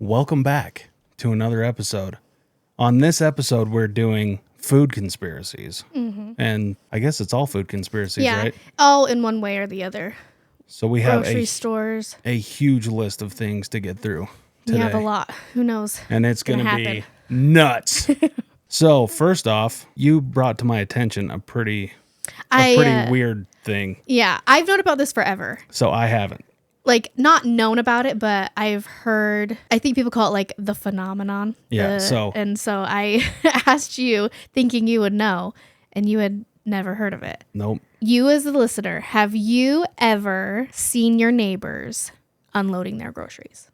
Welcome back to another episode. On this episode, we're doing food conspiracies. Mm-hmm. And I guess it's all food conspiracies, right? All in one way or the other. So we have grocery stores. A huge list of things to get through today. You have a lot. Who knows? And it's going to be nuts. So first off, you brought to my attention a pretty weird thing. Yeah, I've known about this forever. So I haven't. Like, not known about it, but I've heard, I think people call it like the phenomenon. Yeah, And so I asked you thinking you would know, and you had never heard of it. Nope. You as a listener, have you ever seen your neighbors unloading their groceries?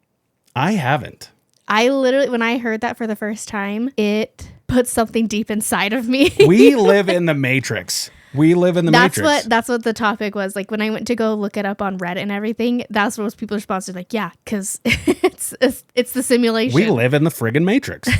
I haven't. I literally, when I heard that for the first time, it put something deep inside of me. We live in the Matrix. Matrix. That's what the topic was. Like, when I went to go look it up on Reddit and everything, that's what was people's response. Like, yeah, because it's the simulation. We live in the friggin' Matrix.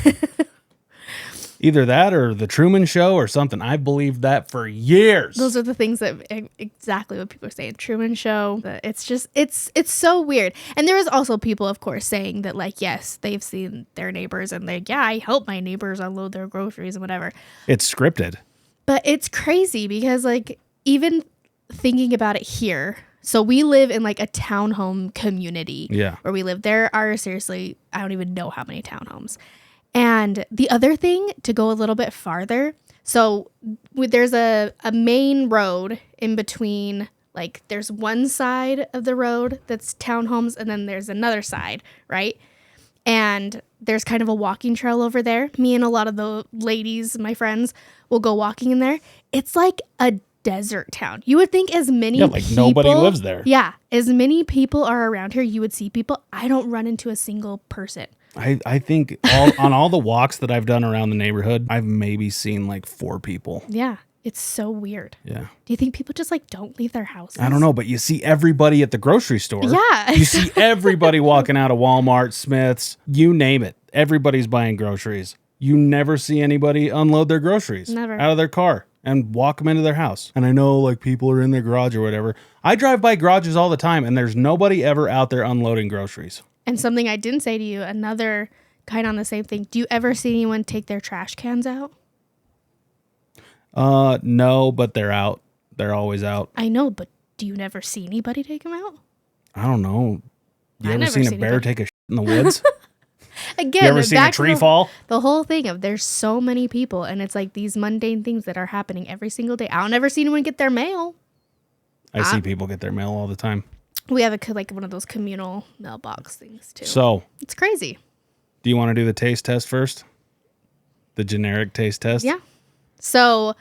Either that or the Truman Show or something. I believed that for years. Those are the things that exactly what people are saying. Truman Show. But it's just, it's so weird. And there is also people, of course, saying that, like, yes, they've seen their neighbors and like, yeah, I help my neighbors unload their groceries and whatever. It's scripted. But it's crazy because, like, even thinking about it here, so we live in like a townhome community. Yeah. Where we live. There are seriously, I don't even know how many townhomes. And the other thing, to go a little bit farther, so there's a main road in between, like, there's one side of the road that's townhomes, and then there's another side, right? And there's kind of a walking trail over there. Me and a lot of the ladies, my friends, will go walking in there. It's like a desert town. You would think as many people... nobody lives there. Yeah. As many people are around here, you would see people. I don't run into a single person. I think on all the walks that I've done around the neighborhood, I've maybe seen like 4 people. Yeah. It's so weird. Yeah. Do you think people just like don't leave their houses? I don't know, but you see everybody at the grocery store. Yeah. You see everybody walking out of Walmart, Smith's, you name it. Everybody's buying groceries. You never see anybody unload their groceries Never. out of their car and walk them into their house. And I know, like, people are in their garage or whatever. I drive by garages all the time, and there's nobody ever out there unloading groceries. And something I didn't say to you, another kind on the same thing. Do you ever see anyone take their trash cans out? No, but they're out. They're always out. I know, but do you never see anybody take them out? I don't know. You ever never seen a seen bear anybody. take a shit in the woods? Again, You ever seen a tree fall? The whole thing of there's so many people, and it's like these mundane things that are happening every single day. I don't ever see anyone get their mail. I see people get their mail all the time. We have like one of those communal mailbox things too. So, it's crazy. do you want to do the taste test first? The generic taste test? Yeah. So,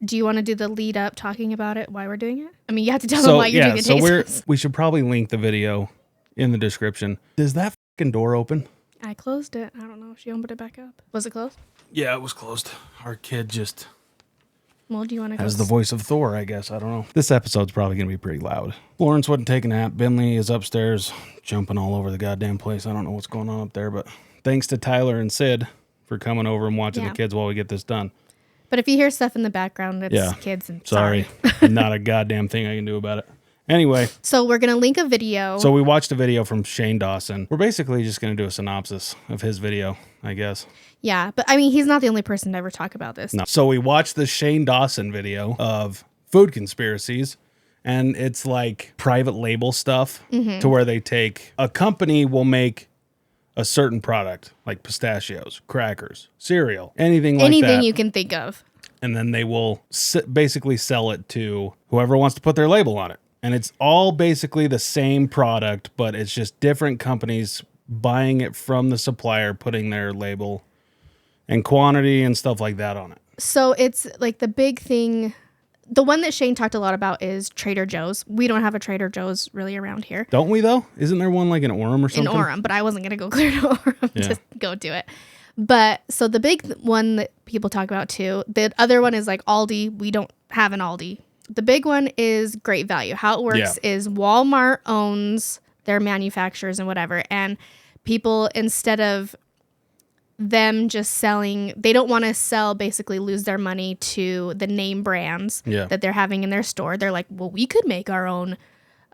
do you want to do the lead up talking about it, why we're doing it? I mean, you have to tell them why you're doing the taste test. We should probably link the video in the description. Does that fucking door open? I closed it. I don't know if she opened it back up. Was it closed? Yeah, it was closed. Our kid just Well, do you want to go? has the voice of Thor, I guess. I don't know. This episode's probably going to be pretty loud. Florence wouldn't take a nap. Bentley is upstairs jumping all over the goddamn place. I don't know what's going on up there, but thanks to Tyler and Sid for coming over and watching the kids while we get this done. But if you hear stuff in the background, it's kids. And sorry. Not a goddamn thing I can do about it. Anyway. So we're going to link a video. So we watched a video from Shane Dawson. We're basically just going to do a synopsis of his video, I guess. Yeah, but I mean, he's not the only person to ever talk about this. No. So we watched the Shane Dawson video of food conspiracies, and it's like private label stuff to where they take, a company will make a certain product, like pistachios, crackers, cereal, anything like that. Anything you can think of. And then they will basically sell it to whoever wants to put their label on it. And it's all basically the same product, but it's just different companies buying it from the supplier, putting their label and quantity and stuff like that on it. So it's like the big thing. The one that Shane talked a lot about is Trader Joe's. We don't have a Trader Joe's really around here. Don't we, though? Isn't there one like in Orem or something? In Orem, but I wasn't going to go clear to Orem to go do it. But so the big one that people talk about too, the other one is like Aldi. We don't have an Aldi. The big one is Great Value. How it works is Walmart owns their manufacturers and whatever. And people, instead of them just selling, they don't want to sell, basically lose their money to the name brands that they're having in their store. They're like, well, we could make our own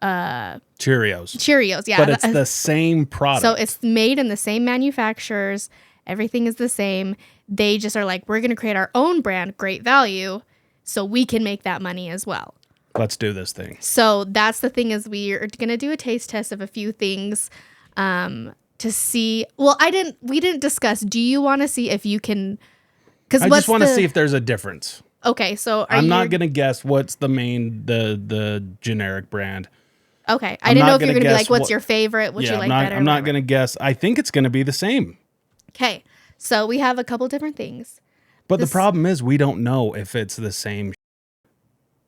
Cheerios. Yeah. But it's the same product. So it's made in the same manufacturers. Everything is the same. They just are like, we're going to create our own brand, Great Value, so we can make that money as well. Let's do this thing. So that's the thing, is we are going to do a taste test of a few things to see. Well, we didn't discuss. Do you want to see if you can? I just want to see if there's a difference. Okay, so I'm not going to guess what's the generic brand. Okay, I didn't know if you're going to be like, what's your favorite? What you like better? I'm not going to guess. I think it's going to be the same. Okay, so we have a couple different things. But the problem is we don't know if it's the same.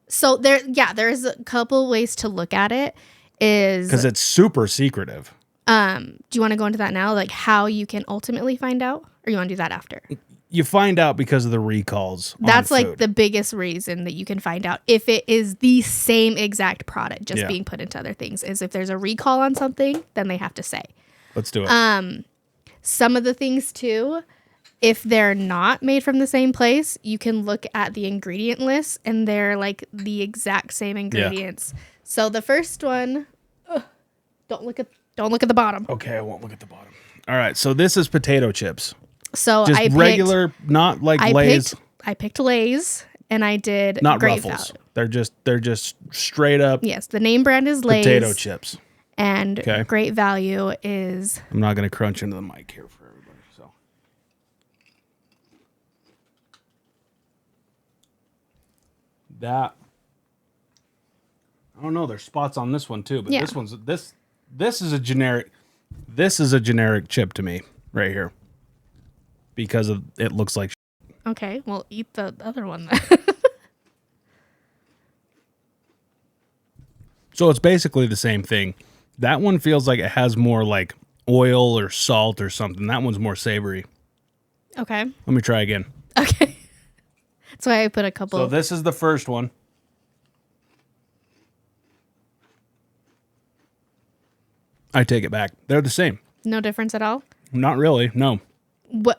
So there's a couple ways to look at it. Is because it's super secretive. Do you want to go into that now, like how you can ultimately find out, or you want to do that after? You find out because of the recalls. That's like the biggest reason that you can find out if it is the same exact product just being put into other things. Is if there's a recall on something, then they have to say. Let's do it. Some of the things too, if they're not made from the same place, you can look at the ingredient list and they're like the exact same ingredients. Yeah. So the first one, don't look at the bottom. Okay, I won't look at the bottom. All right, so this is potato chips. So just regular, not like Lay's. I picked Lay's, and I did not Ruffles. Value. They're just straight up. Yes, the name brand is Lay's potato chips, and Great Value is. I'm not going to crunch into the mic here for everybody. So that I don't know. There's spots on this one too, but this is a generic. This is a generic chip to me right here. Because of it looks like okay, well, eat the other one then. So it's basically the same thing. That one feels like it has more like oil or salt or something. That one's more savory. Okay. Let me try again. Okay. That's why I put a couple. So this is the first one. I take it back. They're the same. No difference at all? Not really, no.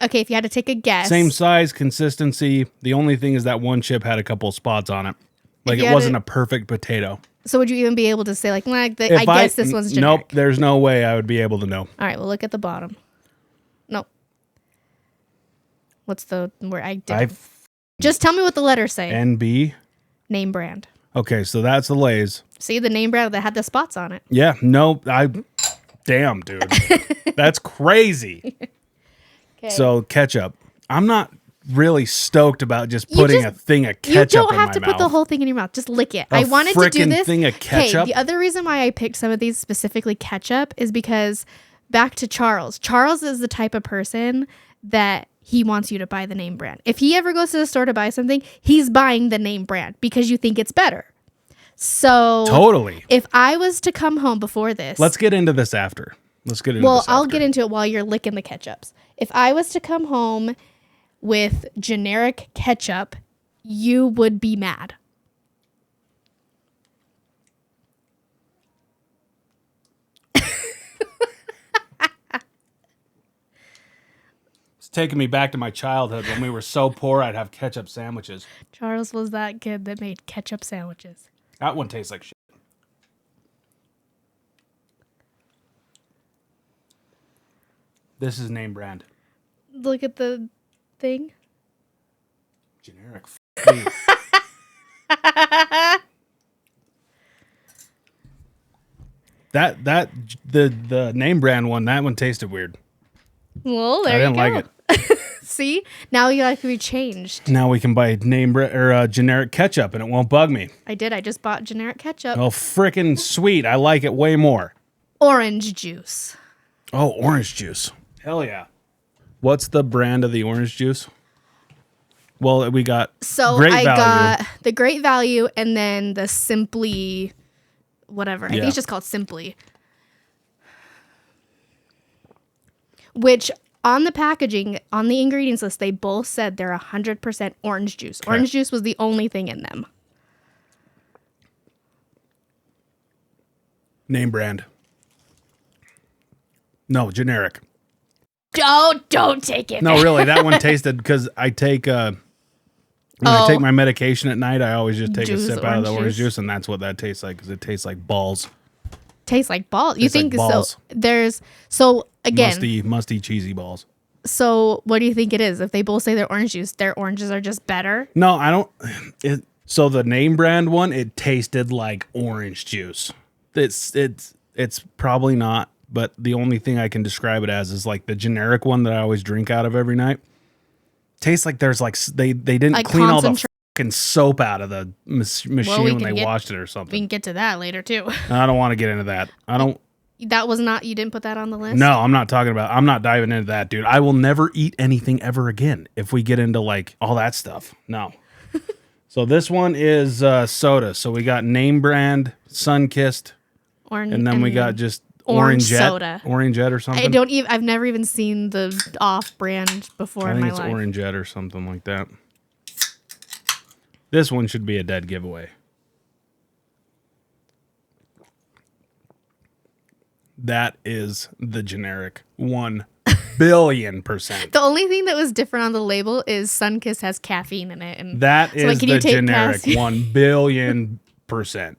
Okay, if you had to take a guess. Same size, consistency. The only thing is that one chip had a couple of spots on it. Like it wasn't a perfect potato. So would you even be able to say like, I guess this one's generic? Nope, there's no way I would be able to know. All right, well, look at the bottom. Nope. What's the where I did? Just tell me what the letters say. NB. Name brand. Okay, so that's the Lay's. See the name brand that had the spots on it. Yeah, no, damn, dude. That's crazy. Okay. So ketchup. I'm not really stoked about just putting a thing of ketchup in my mouth. You don't have to put the whole thing in your mouth. Just lick it. I wanted to do this. Thing of ketchup. Okay, the other reason why I picked some of these, specifically ketchup, is because back to Charles. Charles is the type of person that he wants you to buy the name brand. If he ever goes to the store to buy something, he's buying the name brand because you think it's better. So totally. If I was to come home before this, let's get into this after. I'll get into it while you're licking the ketchups. If I was to come home with generic ketchup, you would be mad. It's taking me back to my childhood when we were so poor I'd have ketchup sandwiches. Charles was that kid that made ketchup sandwiches. That one tastes like shit. This is name brand. Look at the thing. Generic. The name brand one, that one tasted weird. Well, there you go. I didn't like it. See? Now you like to be changed. Now we can buy name brand or generic ketchup and it won't bug me. I did. I just bought generic ketchup. Oh, freaking sweet. I like it way more. Orange juice. Oh, orange juice. Hell yeah. What's the brand of the orange juice? Well, we got Great Value. Got the Great Value and then the Simply whatever. I think it's just called Simply. Which on the packaging, on the ingredients list, they both said they're 100% orange juice. Okay. Orange juice was the only thing in them. Name brand. No, generic. Don't take it. No, really, that one tasted because I take when I take my medication at night, I always just take a sip out of the orange juice, and that's what that tastes like because it tastes like balls. Tastes like balls. You Tastes like think balls. so again. Musty, cheesy balls. So what do you think it is? If they both say they're orange juice, their oranges are just better? No, I don't. So the name brand one, it tasted like orange juice. It's probably not, but the only thing I can describe it as is like the generic one that I always drink out of every night. Tastes like there's like they didn't Like clean all the fucking soap out of the machine when they washed it or We something. can get to that later too. I don't want to get into that. I don't. That was not, you didn't put that on the list? No, I'm not diving into that, dude. I will never eat anything ever again if we get into like all that stuff. No. So this one is soda. So we got name brand, Sunkissed, and then we got just orange Orangeette, soda. Orangeette or something. I've never even seen the off brand before in my life. I think it's Orangeette or something like that. This one should be a dead giveaway. That is the generic 1 billion%. The only thing that was different on the label is Sunkissed has caffeine in it. And that so, is like, the generic 1 billion%.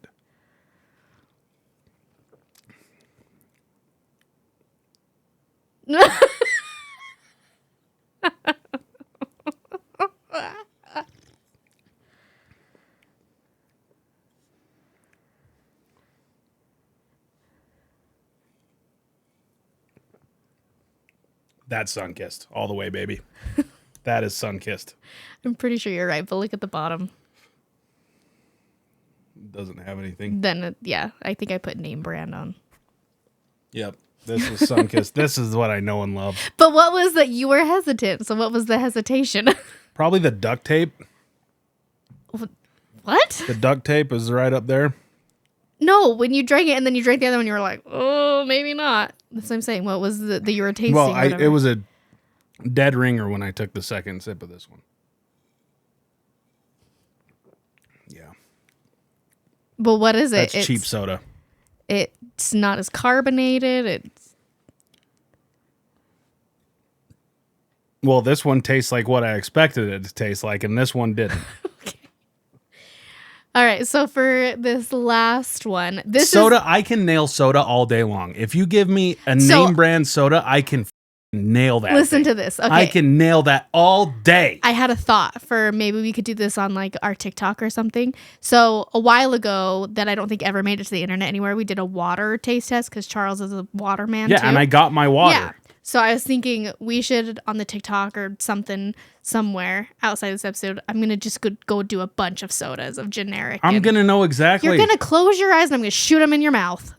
That's Sunkissed all the way, baby. That is Sunkissed. I'm pretty sure you're right, but look at the bottom. Doesn't have anything. Then, yeah, I think I put name brand on. Yep. This was Sunkissed. This is what I know and love. But what was that? You were hesitant. So what was the hesitation? Probably the duct tape. What? The duct tape is right up there. No, when you drank it and then you drank the other one, you were like, oh, maybe not. That's what I'm saying. What was the you were tasting? Well, it was a dead ringer when I took the second sip of this one. Yeah. But what is it? That's cheap soda. It's not as carbonated. Well, this one tastes like what I expected it to taste like, and this one didn't. Okay. All right, so for this last one, I can nail soda all day long. If you give me a name brand soda, I can nail that. Listen to this. Okay. I can nail that all day. I had a thought for maybe we could do this on like our TikTok or something. So a while ago that I don't think ever made it to the internet anywhere, we did a water taste test because Charles is a water man too. And I got my water. Yeah. So I was thinking we should on the TikTok or something somewhere outside this episode. I'm gonna just go do a bunch of sodas of generic. I'm gonna know exactly. You're gonna close your eyes and I'm gonna shoot them in your mouth.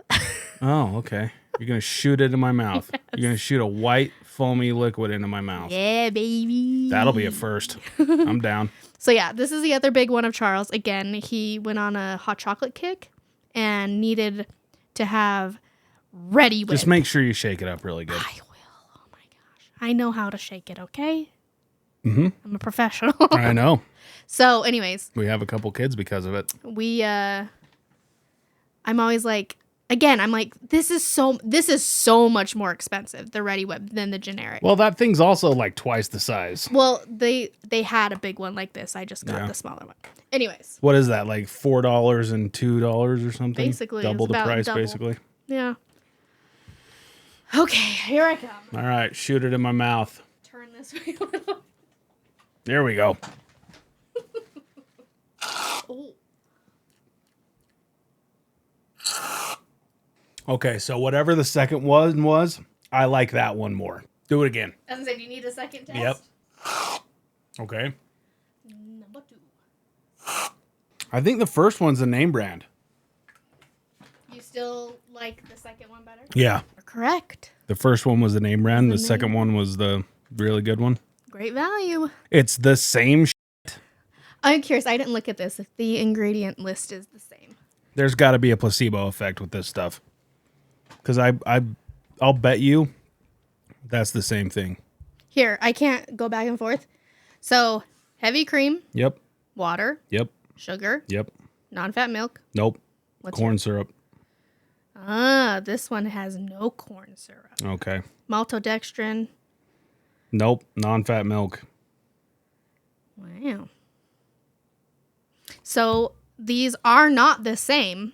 Oh, okay. You're gonna shoot it in my mouth. Yes. You're gonna shoot a white foamy liquid into my mouth. Yeah, baby. That'll be a first. I'm down. So yeah, this is the other big one of Charles. Again, he went on a hot chocolate kick and needed to have Ready Whip. Just make sure you shake it up really good. I will. Oh my gosh. I know how to shake it, okay? Mm-hmm. I'm a professional. I know. So anyways. We have a couple kids because of it. I'm always like, again, I'm like, this is so much more expensive, the Ready Whip, than the generic. Well, that thing's also like twice the size. Well, they had a big one like this. I just got the smaller one. Anyways. What is that, like $4 and $2 or something? Basically. Double the price, basically. Yeah. Okay, here I come. All right, shoot it in my mouth. Turn this way a little. There we go. Oh. Okay, so whatever the second one was, I like that one more. Do it again. As I said, you need a second test? Yep. Okay. Number 2. I think the first one's the name brand. You still like the second one better? Yeah. You're correct. The first one was the name brand. The second one was the really good one. Great value. It's the same shit. I'm curious. I didn't look at this. If the ingredient list is the same. There's got to be a placebo effect with this stuff. Because I'll bet you that's the same thing. Here, I can't go back and forth. So, heavy cream. Yep. Water. Yep. Sugar. Yep. Non-fat milk. Nope. Corn syrup. This one has no corn syrup. Okay. Maltodextrin. Nope. Non-fat milk. Wow. So, these are not the same.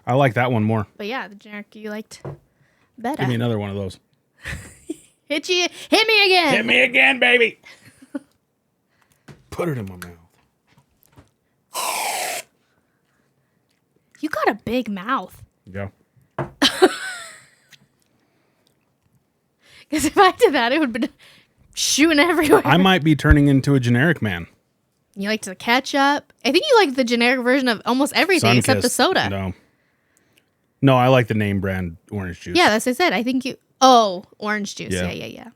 I like that one more. But yeah, the generic you liked better. Give me another one of those. Hit me again. Hit me again, baby. Put it in my mouth. You got a big mouth. Yeah. Because if I did that, it would be shooting everywhere. I might be turning into a generic man. You like the ketchup. I think you like the generic version of almost everything except the soda. No, I like the name brand orange juice. Yeah, that's what I said. I think you... Oh, orange juice. Yeah.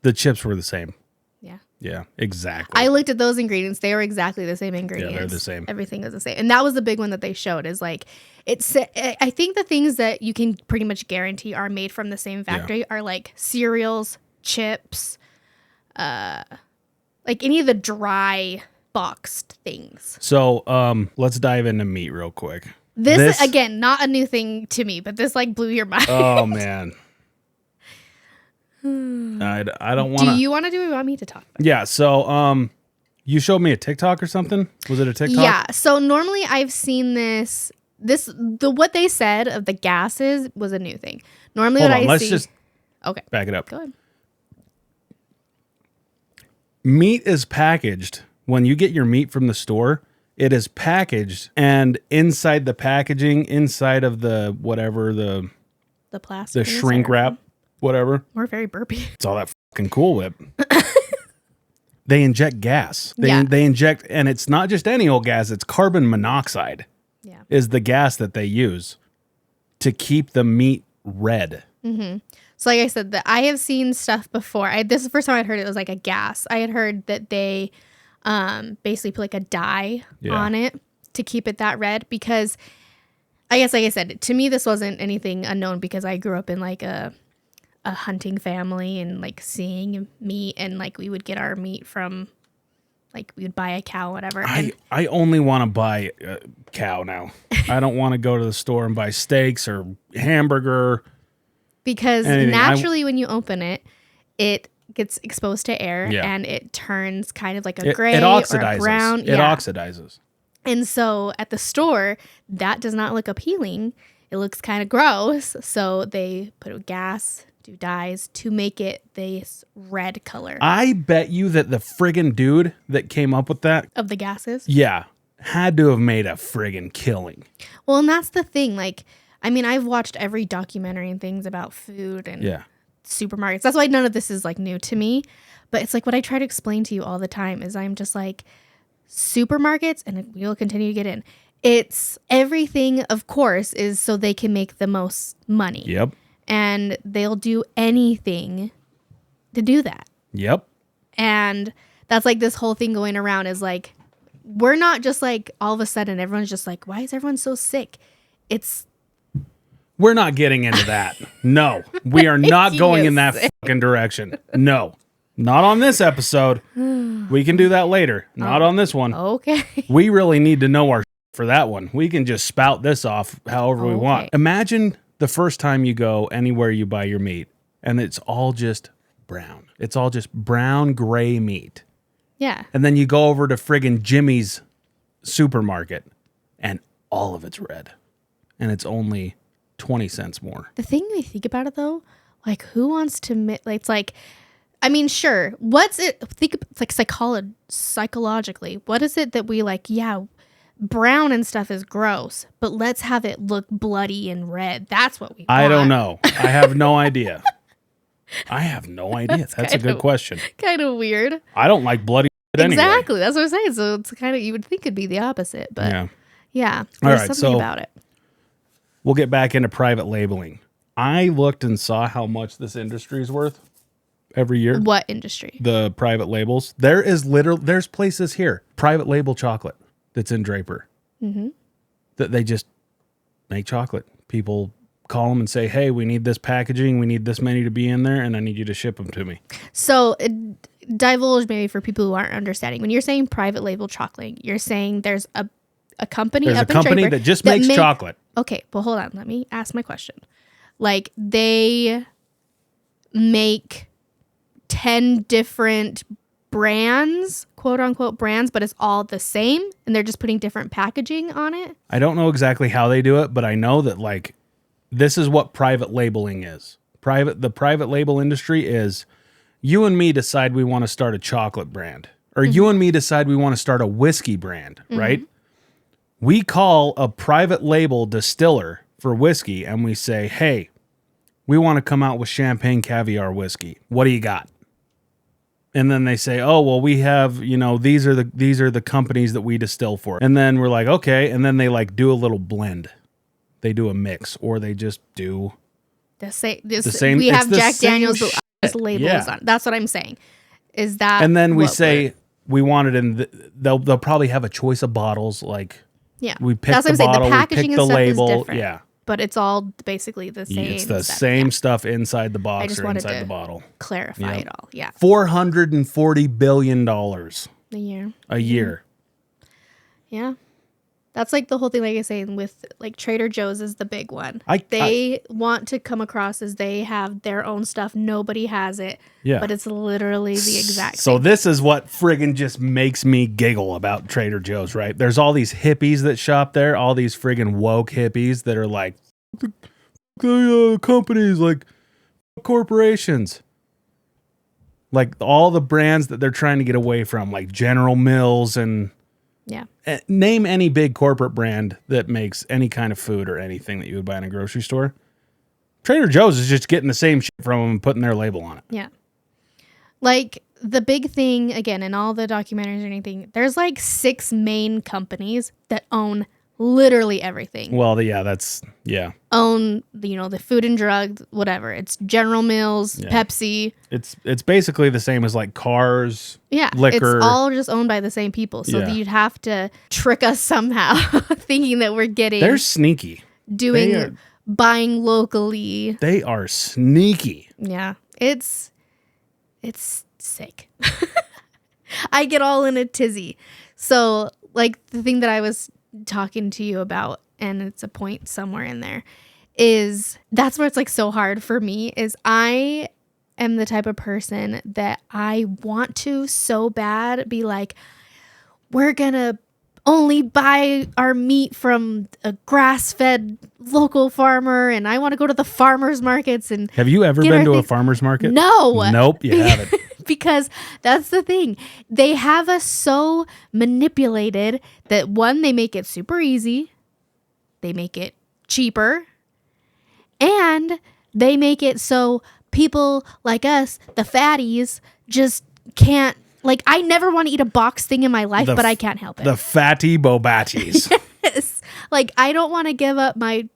The chips were the same. Yeah. Yeah, exactly. I looked at those ingredients. They were exactly the same ingredients. Yeah, they're the same. Everything was the same. And that was the big one that they showed is like, I think the things that you can pretty much guarantee are made from the same factory are like cereals, chips, like any of the dry boxed things. So let's dive into meat real quick. This again, not a new thing to me, but this like blew your mind. Oh man. I don't want to. Do you want to do it or you want me to talk about it? Yeah, so you showed me a TikTok or something? Was it a TikTok? Yeah. So normally I've seen what they said of the gases was a new thing. Normally Hold on, what I let's see. just Okay. back it up. Go ahead. Meat is packaged. When you get your meat from the store, it is packaged, and inside the packaging, inside of the whatever, the plastic, the shrink wrap, whatever. We're very burpy. It's all that fucking Cool Whip. They inject gas. Yeah. They inject, and it's not just any old gas, it's carbon monoxide. Yeah. Is the gas that they use to keep the meat red. Mm-hmm. So like I said, that I have seen stuff before. This is the first time I'd heard it was like a gas. I had heard that they basically put like a dye on it to keep it that red, because I guess, like I said, to me this wasn't anything unknown because I grew up in like a hunting family and like seeing meat, and like we would get our meat from, like we would buy a cow, whatever. I only want to buy a cow now. I don't want to go to the store and buy steaks or hamburger. Because anything. naturally when you open it, it gets exposed to air and it turns kind of like a gray it oxidizes. or a brown. It oxidizes. And so at the store, that does not look appealing. It looks kind of gross. So they put gas, do dyes to make it this red color. I bet you that the friggin' dude that came up with that, of the gases. yeah, had to have made a friggin' killing. Well, and that's the thing. Like, I mean, I've watched every documentary and things about food and supermarkets. That's why none of this is like new to me. But it's like what I try to explain to you all the time is I'm just like, supermarkets, and we'll continue to get in. It's everything, of course, is so they can make the most money. Yep. And they'll do anything to do that. Yep. And that's like this whole thing going around is like, we're not just like all of a sudden everyone's just like, why is everyone so sick? We're not getting into that. No, we are not going in that fucking direction. No, not on this episode. We can do that later. Not on this one. Okay. We really need to know our for that one. We can just spout this off however we want. Imagine the first time you go anywhere you buy your meat and it's all just brown. It's all just brown, gray meat. Yeah. And then you go over to friggin' Jimmy's supermarket and all of it's red. And it's only 20 cents more. The thing I think about it though, like who wants to like, it's like, I mean, sure. What's it? Think it's like psychologically. What is it that we like? Yeah, brown and stuff is gross, but let's have it look bloody and red. That's what we want. I don't know. I have no idea. I have no idea. That's a good question. Kind of weird. I don't like bloody anyway. Exactly. That's what I'm saying. So it's kind of, you would think it'd be the opposite, but yeah. There's something about it. We'll get back into private labeling. I looked and saw how much this industry is worth every year. What industry? The private labels. There's places here, private label chocolate that's in Draper. Mm-hmm. That they just make chocolate. People call them and say, hey, we need this packaging. We need this many to be in there. And I need you to ship them to me. So divulge maybe for people who aren't understanding. When you're saying private label chocolate, you're saying there's a company There's up a company in Draper that just makes chocolate. Okay, well, hold on. Let me ask my question. Like, they make 10 different brands, quote unquote brands, but it's all the same and they're just putting different packaging on it. I don't know exactly how they do it, but I know that like this is what private labeling is. The private label industry is you and me decide we want to start a chocolate brand, or you and me decide we want to start a whiskey brand, right? We call a private label distiller for whiskey and we say, hey, we want to come out with champagne caviar whiskey. What do you got? And then they say, oh, well, we have, you know, these are the companies that we distill for. And then we're like, okay. And then they like do a little blend. They do a mix, or they just do the same. same. We have the Jack same Daniels shit. labels on. That's what I'm saying. Is that? And then we what say we want it in. They'll probably have a choice of bottles. Like we pick that's the what I'm saying. bottle, The packaging we pick and the stuff label. is different. Yeah, but it's all basically the same. it's the stuff. same stuff inside the I box just or wanted inside to the bottle. clarify it all. Yeah, $440 billion a year. Yeah. That's like the whole thing, like I say, with like Trader Joe's is the big one. They want to come across as they have their own stuff. Nobody has it. Yeah. But it's literally the exact same. So this is what friggin' just makes me giggle about Trader Joe's, right? There's all these hippies that shop there, all these friggin' woke hippies that are like, the companies, like corporations. Like all the brands that they're trying to get away from, like General Mills and... Yeah. Name any big corporate brand that makes any kind of food or anything that you would buy in a grocery store. Trader Joe's is just getting the same shit from them and putting their label on it. Yeah. Like the big thing, again, in all the documentaries or anything, there's like 6 main companies that own literally everything. Well, Own, the food and drug, whatever. It's General Mills, Pepsi. It's basically the same as like cars, liquor. It's all just owned by the same people. So you'd have to trick us somehow thinking that we're getting... They're sneaky. Buying locally. They are sneaky. Yeah. It's sick. I get all in a tizzy. So like the thing that I was talking to you about, and it's a point somewhere in there, is that's where it's like so hard for me, is I am the type of person that I want to so bad be like, we're gonna only buy our meat from a grass-fed local farmer, and I want to go to the farmers markets. And have you ever been to a farmer's market? No. Nope, you haven't. Because that's the thing. They have us so manipulated that, one, they make it super easy. They make it cheaper. And they make it so people like us, the fatties, just can't. Like, I never want to eat a box thing in my life, but I can't help it. The fatty bobatis. Yes. Like, I don't want to give up my...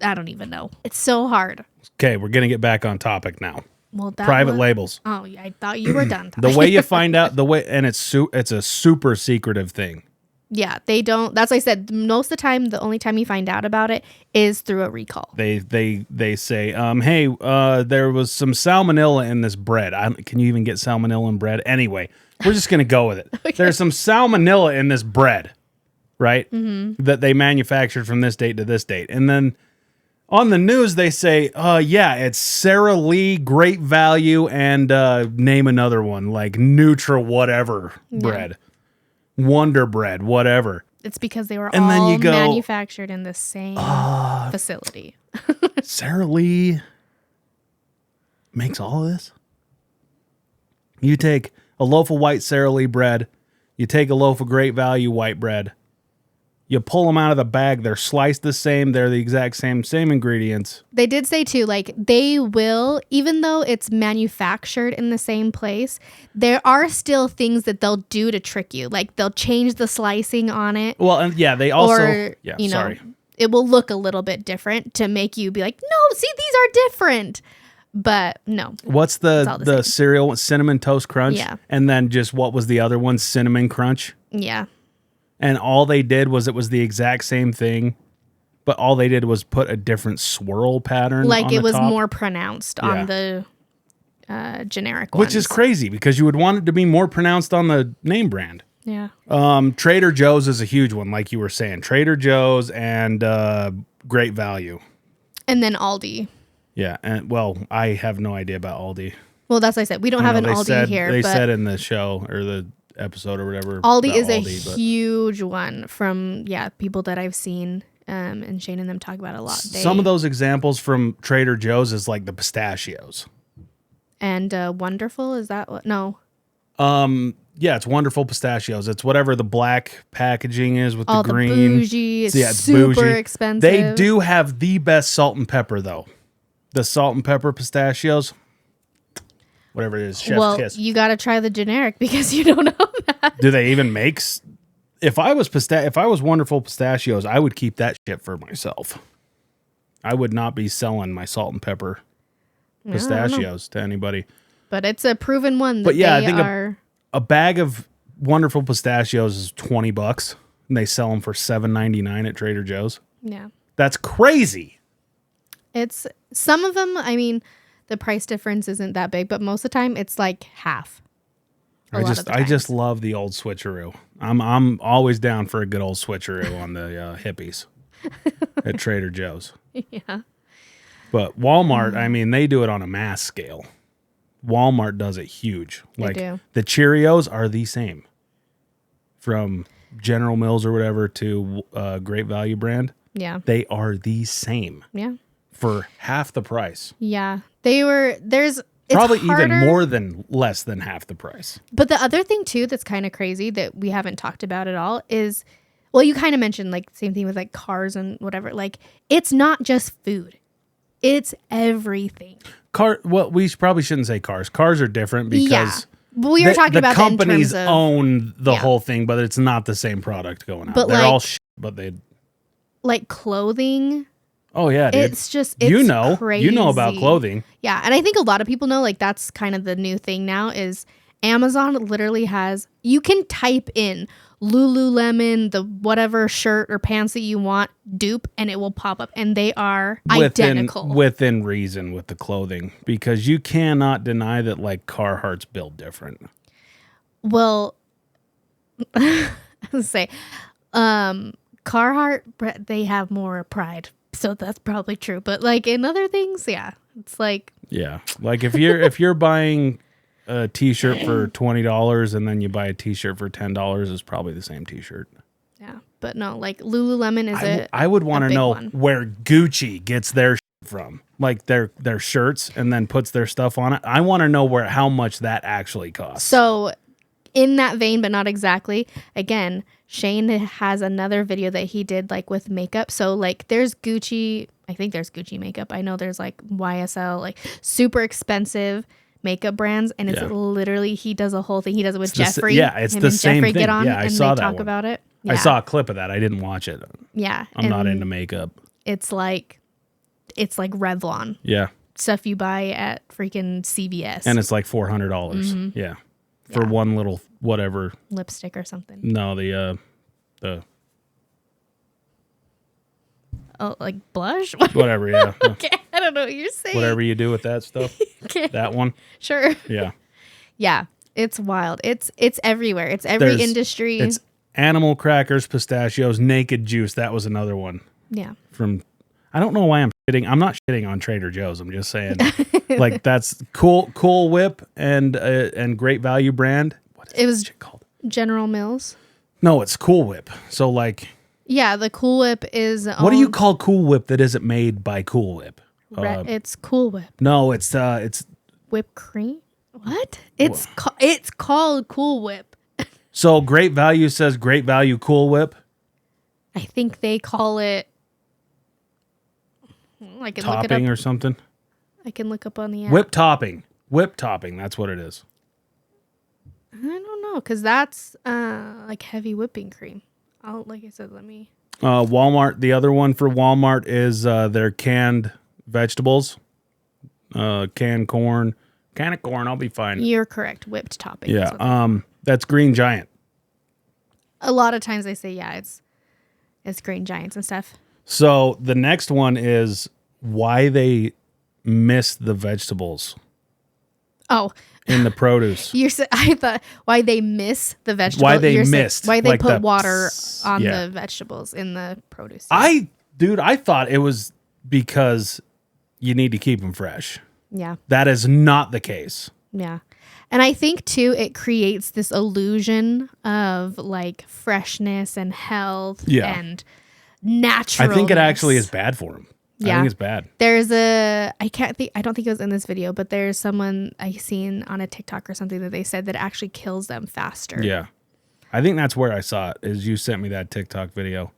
I don't even know. It's so hard. Okay, we're going to get back on topic now. Well, private labels. Oh, I thought you were done. The way you find out, and it's a super secretive thing. Yeah, they don't. That's what I said. Most of the time, the only time you find out about it is through a recall. They say, hey, there was some salmonella in this bread. Can you even get salmonella in bread? Anyway, we're just gonna go with it. Okay. There's some salmonella in this bread, right? Mm-hmm. That they manufactured from this date to this date, and then on the news they say, yeah, it's Sara Lee, Great Value, and name another one like Nutra whatever bread. Wonder Bread, whatever. It's because they were all manufactured in the same facility. Sara Lee makes all of this? You take a loaf of white Sara Lee bread, you take a loaf of Great Value white bread, you pull them out of the bag, they're sliced the same, they're the exact same ingredients. They did say too, like they will, even though it's manufactured in the same place, there are still things that they'll do to trick you. Like they'll change the slicing on it. Well, and yeah, they also, it will look a little bit different to make you be like, no, see, these are different. But no. What's the cereal? Cinnamon Toast Crunch? Yeah. And then just what was the other one? Cinnamon Crunch? Yeah. And all they did was it was the exact same thing, but all they did was put a different swirl pattern. Like on it the was top. more pronounced on the generic ones. Which is crazy because you would want it to be more pronounced on the name brand. Yeah. Trader Joe's is a huge one, like you were saying. Trader Joe's and Great Value. And then Aldi. Yeah. And well, I have no idea about Aldi. Well, that's what I said. We don't have an Aldi here. They but said in the show or the episode or whatever. Aldi is a huge one from people that I've seen. And Shane and them talk about it a lot. Some of those examples from Trader Joe's is like the pistachios. And Wonderful, is that what? No. Yeah, it's Wonderful pistachios. It's whatever the black packaging is with the green. The bougie. It's super expensive. They do have the best salt and pepper, though. The salt and pepper pistachios. Whatever it is, Chef's Kiss. You got to try the generic because you don't know that. Do they even make... If I was Wonderful Pistachios, I would keep that shit for myself. I would not be selling my salt and pepper pistachios to anybody. But it's a proven one. But yeah, I think a bag of Wonderful Pistachios is $20, and they sell them for $7.99 at Trader Joe's. Yeah, that's crazy. It's some of them. I mean, the price difference isn't that big, but most of the time it's like half. I just love the old switcheroo. I'm always down for a good old switcheroo on the hippies at Trader Joe's. Yeah. But Walmart, I mean, they do it on a mass scale. Walmart does it huge. Like the Cheerios are the same. From General Mills or whatever to Great Value brand. Yeah. They are the same. Yeah. For half the price. Yeah. It's probably harder, even more than less than half the price. But the other thing too that's kind of crazy that we haven't talked about at all is, well, you kind of mentioned like same thing with like cars and whatever. Like it's not just food, it's everything. Well, we probably shouldn't say cars. Cars are different because we were talking about the companies in terms of, own the whole thing, but it's not the same product going out. But they're all but they like clothing. Oh yeah, dude. It's crazy. You know about clothing. Yeah, and I think a lot of people know, like that's kind of the new thing now is Amazon literally has, you can type in Lululemon, the whatever shirt or pants that you want, dupe, and it will pop up, and they are identical. Within reason with the clothing, because you cannot deny that like Carhartt's built different. Well, let's say, Carhartt, they have more pride. So that's probably true. But like in other things, yeah, it's like. Yeah. Like if you're buying a t-shirt for $20 and then you buy a t-shirt for $10, it's probably the same t-shirt. Yeah. But no, like Lululemon is I would want to know one. Where Gucci gets their from. Like their shirts and then puts their stuff on it. I want to know how much that actually costs. So in that vein, but not exactly, again, Shane has another video that he did like with makeup. So like there's Gucci, I think there's Gucci makeup. I know there's like YSL, like super expensive makeup brands. And it's literally, he does a whole thing. He does it with Jeffrey. It's the same Jeffrey thing. Get on I and saw they that talk about it. Yeah. I saw a clip of that. I didn't watch it. Yeah. I'm not into makeup. It's like Revlon. Yeah. Stuff you buy at freaking CVS. And it's like $400. Mm-hmm. Yeah. For one little whatever. Lipstick or something. No, the oh, like blush? Whatever, yeah. Okay, I don't know what you're saying. Whatever you do with that stuff. Okay. That one. Sure. Yeah. Yeah. It's wild. It's everywhere. It's every industry. It's animal crackers, pistachios, naked juice. That was another one. Yeah. I don't know why I'm shitting. I'm not shitting on Trader Joe's. I'm just saying, like that's Cool Whip and Great Value brand. What is it called? General Mills. No, it's Cool Whip. So like. Yeah, the Cool Whip is. What do you call Cool Whip that isn't made by Cool Whip? It's Cool Whip. No, it's whipped cream. What? It's called Cool Whip. So Great Value says Great Value Cool Whip. I think they call it. I can topping look it up. Or something. I can look up on the app. Whip topping. That's what it is. I don't know, because that's like heavy whipping cream. Like I said, let me. Walmart. The other one for Walmart is their canned vegetables, canned corn. Can of corn, I'll be fine. You're correct. Whipped topping. Yeah. That's Green Giant. A lot of times they say, it's Green Giants and stuff. So the next one is why they miss the vegetables. Oh. In the produce. I thought why they miss the vegetables. Why they missed. Why they put water on the vegetables in the produce. I thought it was because you need to keep them fresh. Yeah. That is not the case. Yeah. And I think too, it creates this illusion of like freshness and health and natural. I think it actually is bad for them. Yeah. I think it's bad. There's I don't think it was in this video, but there's someone I seen on a TikTok or something that they said that it actually kills them faster. Yeah. I think that's where I saw it, is you sent me that TikTok video.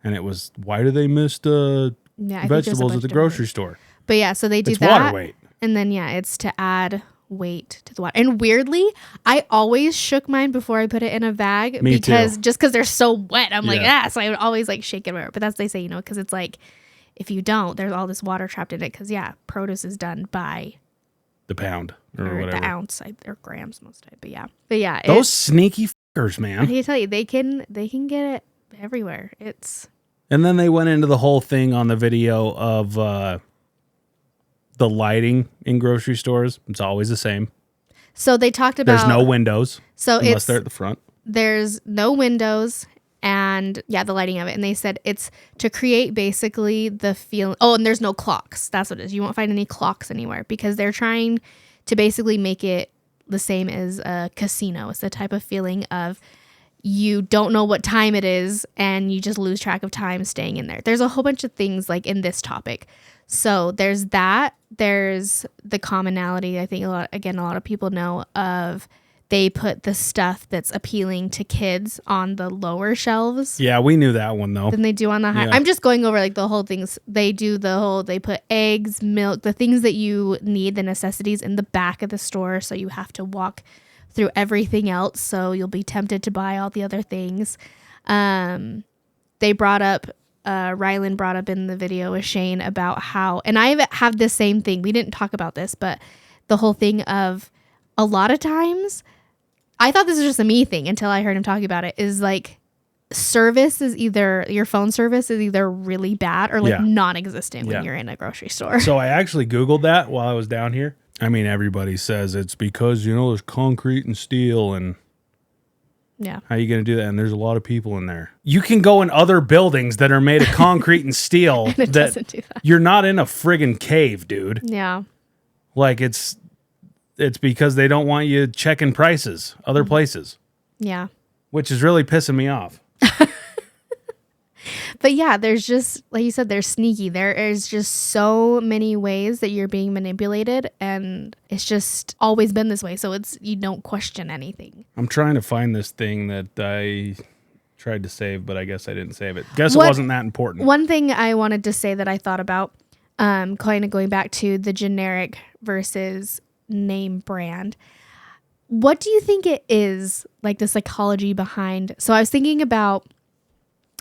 And it was, why do they mist vegetables at the grocery store? But yeah, so they do It's that. water weight. And then, yeah, it's to add weight to the water. And weirdly, I always shook mine before I put it in a bag. Me because too. Just because they're so wet. I'm like, so I would always like shake it around. But that's what they say, because it's like, if you don't, there's all this water trapped in it. Because, produce is done by the pound or whatever. The ounce or grams most of it. But yeah. Those sneaky fuckers, man. I can tell you, they can get it everywhere. And then they went into the whole thing on the video of the lighting in grocery stores. It's always the same. So they talked about there's no windows. Unless they're at the front. There's no windows and the lighting of it. And they said it's to create basically the feeling. Oh, and there's no clocks. That's what it is. You won't find any clocks anywhere because they're trying to basically make it the same as a casino. It's the type of feeling of you don't know what time it is and you just lose track of time staying in there. There's a whole bunch of things like in this topic. So there's that. There's the commonality. I think a lot of people know of they put the stuff that's appealing to kids on the lower shelves. Yeah, we knew that one though. Than they do on the high. Yeah. I'm just going over like the whole things. They put eggs, milk, the things that you need, the necessities in the back of the store. So you have to walk through everything else. So you'll be tempted to buy all the other things. They brought up, Rylan brought up in the video with Shane about how, and I have the same thing. We didn't talk about this, but the whole thing of a lot of times, I thought this was just a me thing until I heard him talking about it, is like service is either, your phone service is either really bad or like non-existent when you're in a grocery store. So I actually Googled that while I was down here. I mean, everybody says it's because, there's concrete and steel and how are you going to do that? And there's a lot of people in there. You can go in other buildings that are made of concrete and steel and it doesn't do that. You're not in a friggin' cave, dude. Yeah. Like it's because they don't want you checking prices other places. Yeah. Which is really pissing me off. But yeah, there's just, like you said, they're sneaky. There is just so many ways that you're being manipulated, and it's just always been this way. So you don't question anything. I'm trying to find this thing that I tried to save, but I guess I didn't save it. Guess it wasn't that important. One thing I wanted to say that I thought about, kind of going back to the generic versus name brand. What do you think it is, like the psychology behind? So I was thinking about,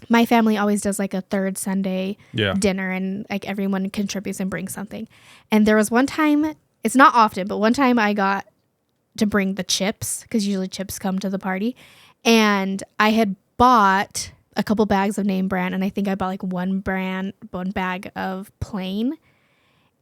my family always does like a third Sunday dinner, and like everyone contributes and brings something. And there was one time, it's not often, but one time I got to bring the chips, because usually chips come to the party. And I had bought a couple bags of name brand, and I think I bought like one bag of plain.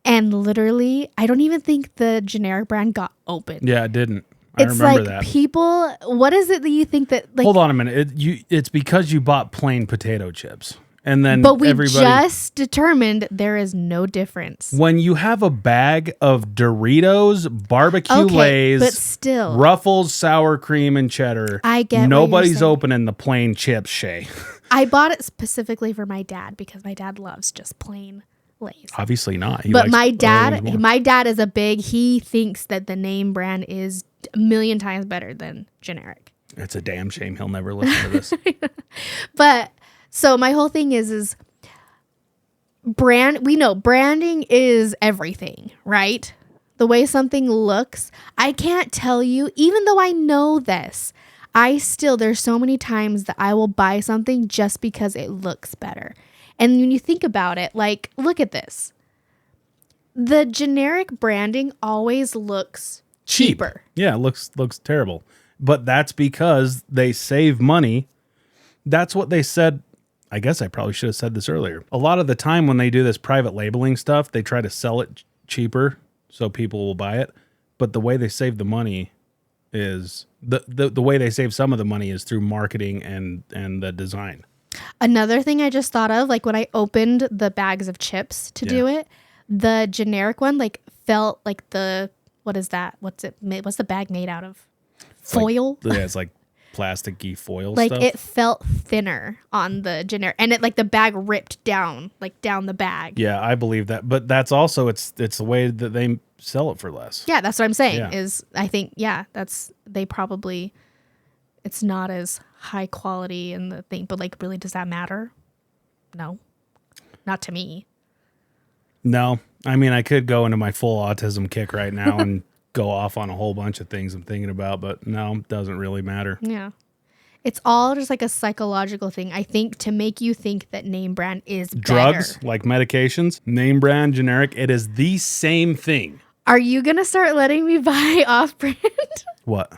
And literally, I don't even think the generic brand got opened. Yeah, it didn't. I remember that. People, what is it that you think that like? Hold on a minute. It's because you bought plain potato chips, and then but we just determined there is no difference. When you have a bag of Doritos, barbecue Lays, but still, Ruffles, sour cream, and cheddar, I get nobody's opening the plain chips, Shay. I bought it specifically for my dad because my dad loves just plain Lays. Obviously not. But my dad is he thinks that the name brand is a million times better than generic. It's a damn shame he'll never listen to this. But so my whole thing is we know branding is everything, right? The way something looks. I can't tell you, even though I know this, there's so many times that I will buy something just because it looks better. And when you think about it, like, look at this. The generic branding always looks cheaper. Yeah, it looks terrible. But that's because they save money. That's what they said. I guess I probably should have said this earlier. A lot of the time when they do this private labeling stuff, they try to sell it cheaper so people will buy it. But the way they save the money is the way they save some of the money is through marketing and the design. Another thing I just thought of, like when I opened the bags of chips to do it, the generic one like felt like the what is that? What's the bag made out of? Foil? Yeah, it's like plasticky foil like stuff. it felt thinner on the generic, and it like the bag ripped down the bag. Yeah, I believe that. But that's also it's the way that they sell it for less. Yeah, that's what I'm saying. Yeah. Is I think they probably it's not as high quality in the thing, but like really does that matter? No. Not to me. No. I mean, I could go into my full autism kick right now and go off on a whole bunch of things I'm thinking about, but no, it doesn't really matter. Yeah. It's all just like a psychological thing, I think, to make you think that name brand is Drugs, better. like medications, name brand, generic, it is the same thing. Are you going to start letting me buy off-brand? What?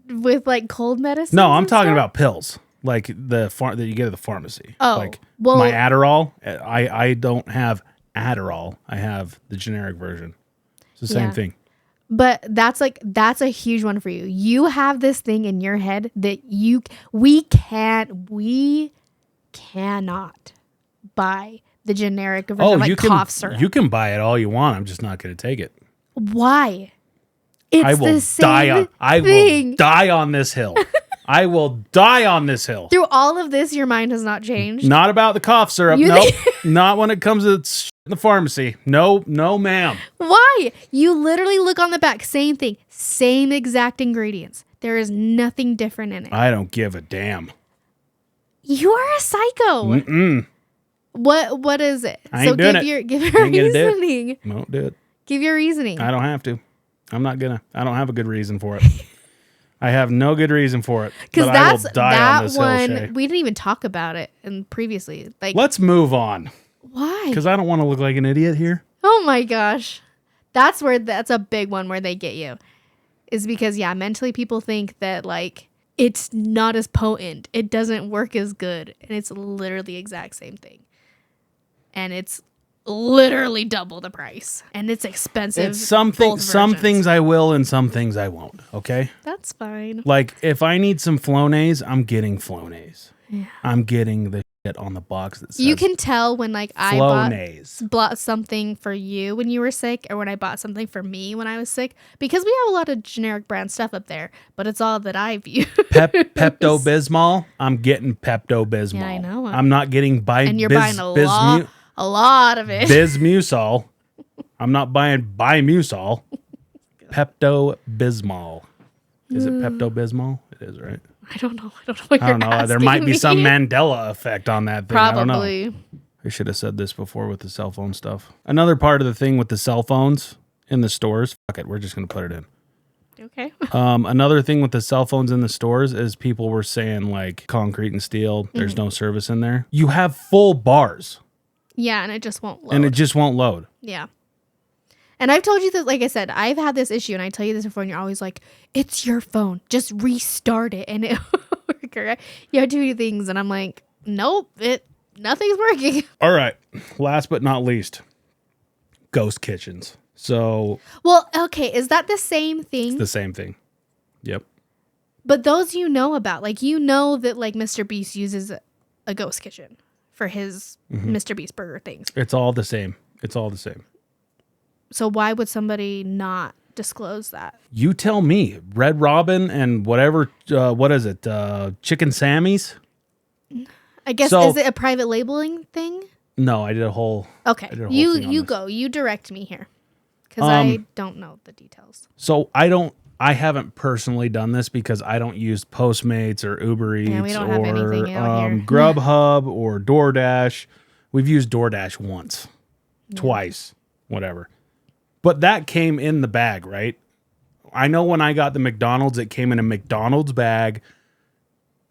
With like cold medicine? No, I'm talking about pills, like that you get at the pharmacy. Oh, like well, my Adderall, I don't have Adderall. I have the generic version. It's the same thing. But that's a huge one for you. You have this thing in your head that we cannot buy the generic version of like cough syrup. You can buy it all you want. I'm just not going to take it. Why? It's I will the same I will die on this hill. I will die on this hill. Through all of this, your mind has not changed. Not about the cough syrup. Nope. Not when it comes to the pharmacy. No, ma'am. Why? You literally look on the back. Same thing. Same exact ingredients. There is nothing different in it. I don't give a damn. You are a psycho. Mm-mm. What is it? I ain't doing give your reasoning. Won't do it. Give your reasoning. I don't have to. I'm not gonna. I don't have a good reason for it. I have no good reason for it. Because that's that one. We didn't even talk about it previously. Like, let's move on. Why? Because I don't want to look like an idiot here. Oh my gosh, that's a big one where they get you. Is because mentally people think that like it's not as potent. It doesn't work as good, and it's literally the exact same thing. And it's literally double the price, and it's expensive. It's some things I will and some things I won't. Okay, that's fine. Like if I need some Flonase, I'm getting Flonase. Yeah. I'm getting the shit on the box that says you can tell when like Flonase. I bought something for you when you were sick, or when I bought something for me when I was sick, because we have a lot of generic brand stuff up there, but it's all that I've used. Pepto-Bismol. I'm getting Pepto-Bismol. Yeah, I know. I'm not getting and you're buying a lot of it. Bismusol. I'm not buying Bimusol. Pepto-Bismol. Is it Pepto-Bismol? It is, right? I don't know. What I don't know. There might be some Mandela effect on that thing. Probably. I don't know. I should have said this before with the cell phone stuff. Another part of the thing with the cell phones in the stores. Fuck it. We're just going to put it in. Okay. Another thing with the cell phones in the stores is people were saying like concrete and steel. There's no service in there. You have full bars. Yeah, and it just won't load. Yeah. And I've told you that, like I said, I've had this issue, and I tell you this before, and you're always like, it's your phone. Just restart it, and it will work. Right? You have to do things, and I'm like, nope, nothing's working. All right. Last but not least, ghost kitchens. So. Well, okay, is that the same thing? It's the same thing. Yep. But those you know about, like you know that like Mr. Beast uses a ghost kitchen for his Mr. Beast burger things. It's all the same. It's all the same. So why would somebody not disclose that? You tell me. Red Robin and whatever, what is it? Chicken Sammy's? I guess, is it a private labeling thing? No, I did a whole... Okay, you go. You direct me here. Because I don't know the details. So I haven't personally done this because I don't use Postmates or Uber Eats or Grubhub or DoorDash. We've used DoorDash once, twice, whatever. But that came in the bag, right? I know when I got the McDonald's, it came in a McDonald's bag,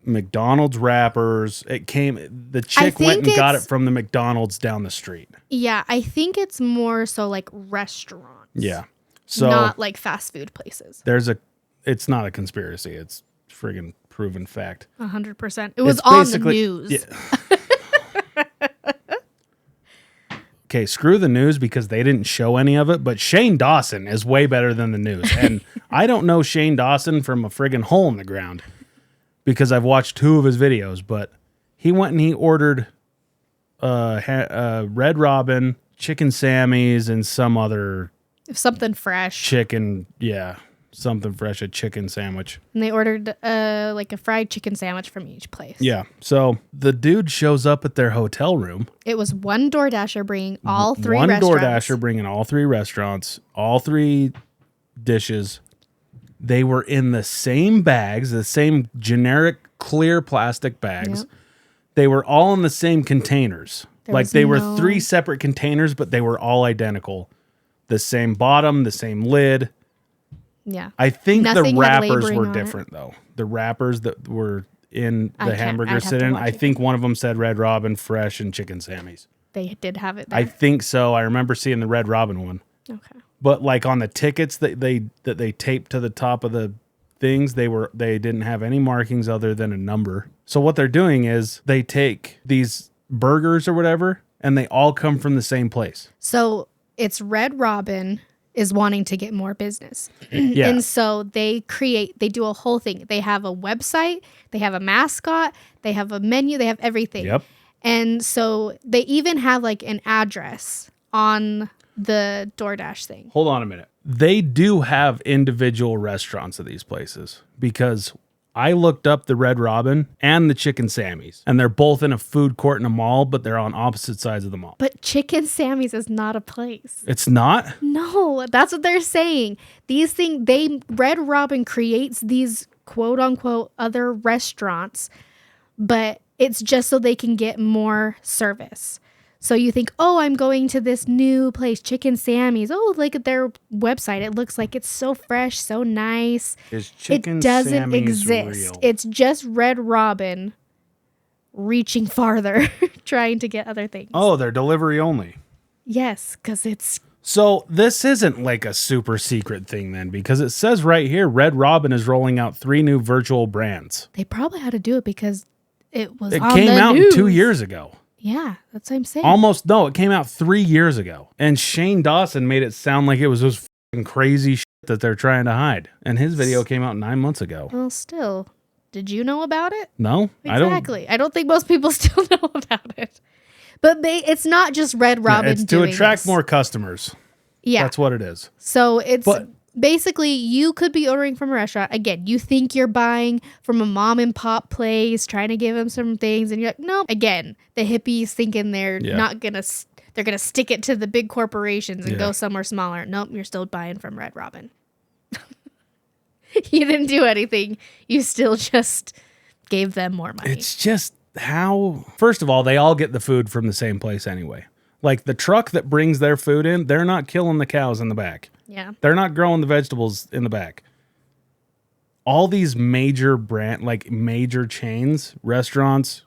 McDonald's wrappers. The chick went and got it from the McDonald's down the street. Yeah, I think it's more so like restaurants. Yeah. So not like fast food places. It's not a conspiracy. It's friggin' proven fact. 100%. It was on the news. Yeah. Okay, screw the news because they didn't show any of it, but Shane Dawson is way better than the news. And I don't know Shane Dawson from a friggin' hole in the ground because I've watched 2 of his videos, but he went and he ordered Red Robin, Chicken Sammy's, and some other something fresh. Chicken, yeah. Something fresh, a chicken sandwich. And they ordered like a fried chicken sandwich from each place. Yeah. So the dude shows up at their hotel room. It was one DoorDasher bringing all three One restaurants. DoorDasher bringing all three restaurants, all three dishes. They were in the same bags, the same generic clear plastic bags. Yep. They were all in the same containers. Was They were no- 3 separate containers, but they were all identical. The same bottom, the same lid. Yeah. I think Nothing the had wrappers labeling were on it. different, though. The wrappers that were in I the can't- hamburger I'd have to sit-in, watch I it. think one of them said Red Robin, Fresh, and Chicken Sammy's. They did have it there. I think so. I remember seeing the Red Robin one. Okay. But like on the tickets that they taped to the top of the things, they didn't have any markings other than a number. So what they're doing is they take these burgers or whatever, and they all come from the same place. So it's Red Robin is wanting to get more business. Yeah. And so they do a whole thing. They have a website, they have a mascot, they have a menu, they have everything. Yep. And so they even have like an address on the DoorDash thing. Hold on a minute. They do have individual restaurants at these places because I looked up the Red Robin and the Chicken Sammy's, and they're both in a food court in a mall, but they're on opposite sides of the mall. But Chicken Sammy's is not a place. It's not? No, that's what they're saying. Red Robin creates these quote unquote other restaurants, but it's just so they can get more service. So you think, oh, I'm going to this new place, Chicken Sammy's. Oh, look at their website. It looks like it's so fresh, so nice. Is Chicken It doesn't Sammy's exist. real? It's just Red Robin reaching farther, trying to get other things. Oh, they're delivery only. Yes, because it's So this isn't like a super secret thing then, because it says right here, Red Robin is rolling out 3 new virtual brands. they probably had to do it because it was It on came the out news. 2 years ago. Yeah, that's what I'm saying. It came out 3 years ago. And Shane Dawson made it sound like it was this fucking crazy shit that they're trying to hide. And his video came out 9 months ago. Well, still, did you know about it? No? Exactly. I don't think most people still know about it. But it's not just Red Robin It's to doing attract this. more customers. Yeah. That's what it is. So it's But- basically you could be ordering from a restaurant. Again, you think you're buying from a mom and pop place, trying to give them some things, and you're like, no. Again, the hippies thinking they're not gonna. They're gonna stick it to the big corporations and go somewhere smaller. Nope, you're still buying from Red Robin. You didn't do anything. You still just gave them more money. It's just how, first of all, they all get the food from the same place anyway. Like the truck that brings their food in, they're not killing the cows in the back. Yeah. They're not growing the vegetables in the back. All these major major chains, restaurants,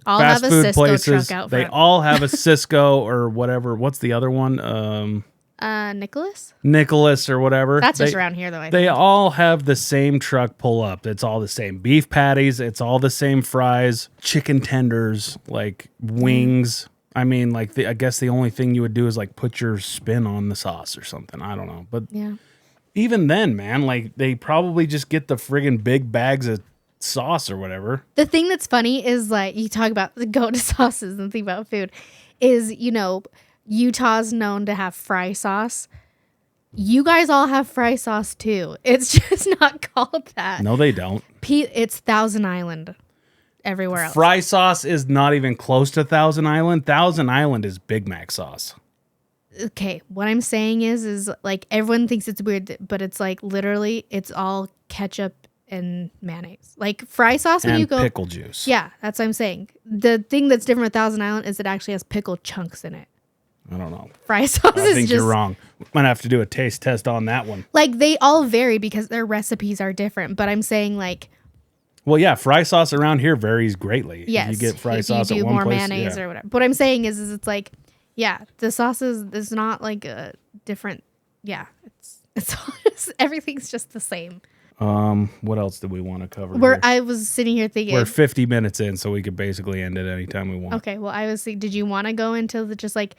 I'll fast have a food Cisco places, truck out they front. all have a Cisco or whatever. What's the other one? Nicholas? Nicholas or whatever. That's just They- around here, though. I They think. all have the same truck pull up. It's all the same beef patties. It's all the same fries, chicken tenders, like wings. I mean, like I guess the only thing you would do is like put your spin on the sauce or something. I don't know. But Yeah. even then, man, like they probably just get the friggin' big bags of sauce or whatever. The thing that's funny is like you talk about the go to sauces and think about food is, Utah's known to have fry sauce. You guys all have fry sauce too. It's just not called that. No, they don't. It's Thousand Island everywhere else. Fry sauce is not even close to Thousand Island. Thousand Island is Big Mac sauce. Okay, what I'm saying is like everyone thinks it's weird, but it's like literally it's all ketchup and mayonnaise. Like fry sauce when And you go pickle juice. Yeah, that's what I'm saying. The thing that's different with Thousand Island is it actually has pickle chunks in it. I don't know. Fry sauce I is think just you're wrong. Might have to do a taste test on that one. like they all vary because their recipes are different. But I'm saying like Well, yeah, fry sauce around here varies greatly. yes, If you get fry if sauce you do at one more place, mayonnaise yeah. or whatever. What I'm saying is it's like the sauce is not like a different. Yeah, it's all everything's just the same. What else did we want to cover? Where here? I was sitting here thinking. We're 50 minutes in, so we could basically end it anytime we want. Okay, well, I was thinking, did you want to go into just like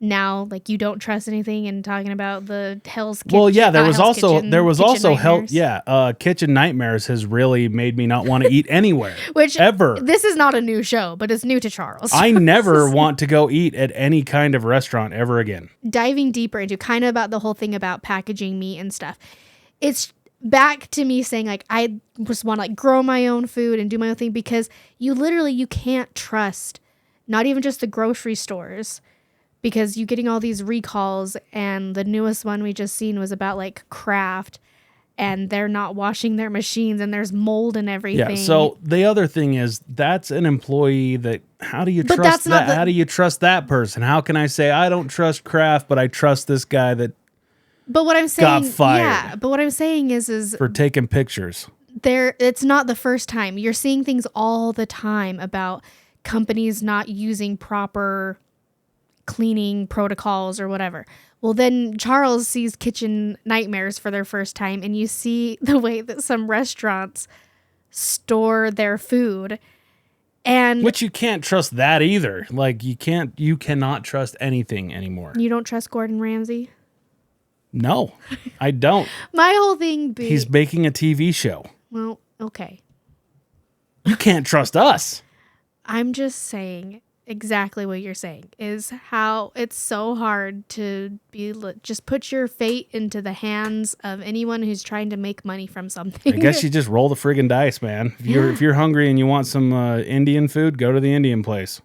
now like you don't trust anything and talking about the Hell's Kitchen. Well, yeah, there was also Nightmares. Kitchen Nightmares has really made me not want to eat anywhere. Which ever. This is not a new show, but it's new to Charles. I never want to go eat at any kind of restaurant ever again. Diving deeper into kind of about the whole thing about packaging meat and stuff. It's back to me saying like I just want to like grow my own food and do my own thing, because you can't trust not even just the grocery stores, because you're getting all these recalls, and the newest one we just seen was about like Kraft, and they're not washing their machines and there's mold and everything. Yeah, so the other thing is that's an employee that, how do you trust that? How do you trust that person? How can I say I don't trust Kraft, but I trust this guy that but what I'm saying, got fired? Yeah, but what I'm saying is for taking pictures. It's not the first time. You're seeing things all the time about companies not using proper cleaning protocols or whatever. Well, then Charles sees Kitchen Nightmares for their first time, and you see the way that some restaurants store their food, and which you can't trust that either. Like you cannot trust anything anymore. You don't trust Gordon Ramsay? No, I don't. My whole thing he's making a TV show. Well, okay. You can't trust us. I'm just saying exactly what you're saying, is how it's so hard to just put your fate into the hands of anyone who's trying to make money from something. I guess you just roll the friggin' dice, man. If you're hungry and you want some Indian food, go to the Indian place.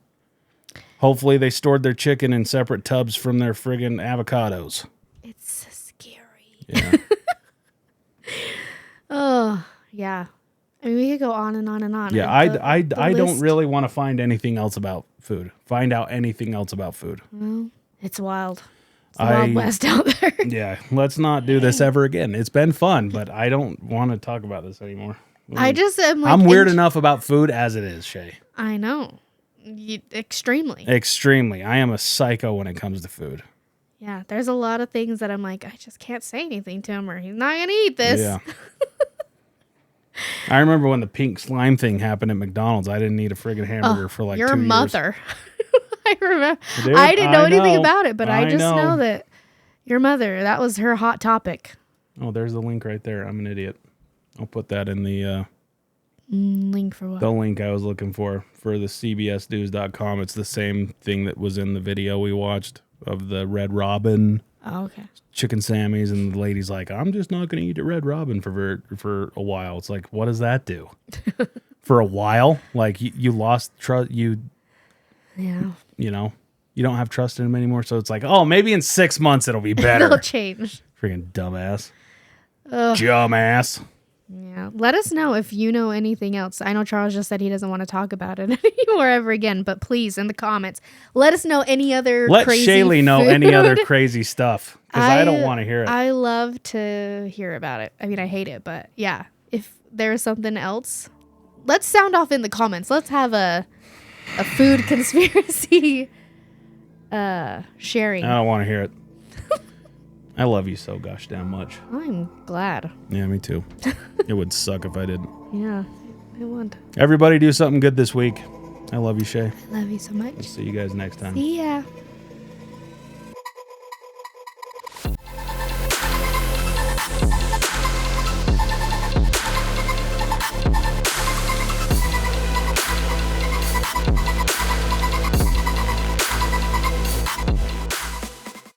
Hopefully they stored their chicken in separate tubs from their friggin' avocados. It's scary. Yeah. Oh, yeah. I mean, we could go on and on and on. Yeah, I don't really want to find anything else about food. Find out anything else about food. Well, it's wild. It's the Wild West out there. Yeah, let's not do this ever again. It's been fun, but I don't want to talk about this anymore. I just am like... I'm weird enough about food as it is, Shay. I know. Extremely. Extremely. I am a psycho when it comes to food. Yeah, there's a lot of things that I'm like, I just can't say anything to him or he's not going to eat this. Yeah. I remember when the pink slime thing happened at McDonald's. I didn't eat a friggin' hamburger for like 2 years. Your mother. I remember. Dude, I didn't know anything about it, but I just know that your mother, that was her hot topic. Oh, there's the link right there. I'm an idiot. I'll put that in the... link for what? The link I was looking for the cbsnews.com. It's the same thing that was in the video we watched of the Red Robin. Oh, okay. Chicken Sammys, and the lady's like, I'm just not going to eat a Red Robin for a while. It's like, what does that do? For a while? Like, you lost trust, yeah. You know, you don't have trust in them anymore, so it's like, oh, maybe in 6 months it'll be better. It'll change. Freaking dumbass. Dumbass. Yeah. Let us know if you know anything else. I know Charles just said he doesn't want to talk about it anymore ever again, but please, in the comments, let us know any other crazy Shaylee know food. any other crazy stuff, because I don't want to hear it. I love to hear about it. I mean, I hate it, but yeah, if there's something else, let's sound off in the comments. Let's have a food conspiracy sharing. I don't want to hear it. I love you so gosh damn much. I'm glad. Yeah, me too. It would suck if I didn't. Yeah, it would. Everybody do something good this week. I love you, Shay. I love you so much. I'll see you guys next time. See ya.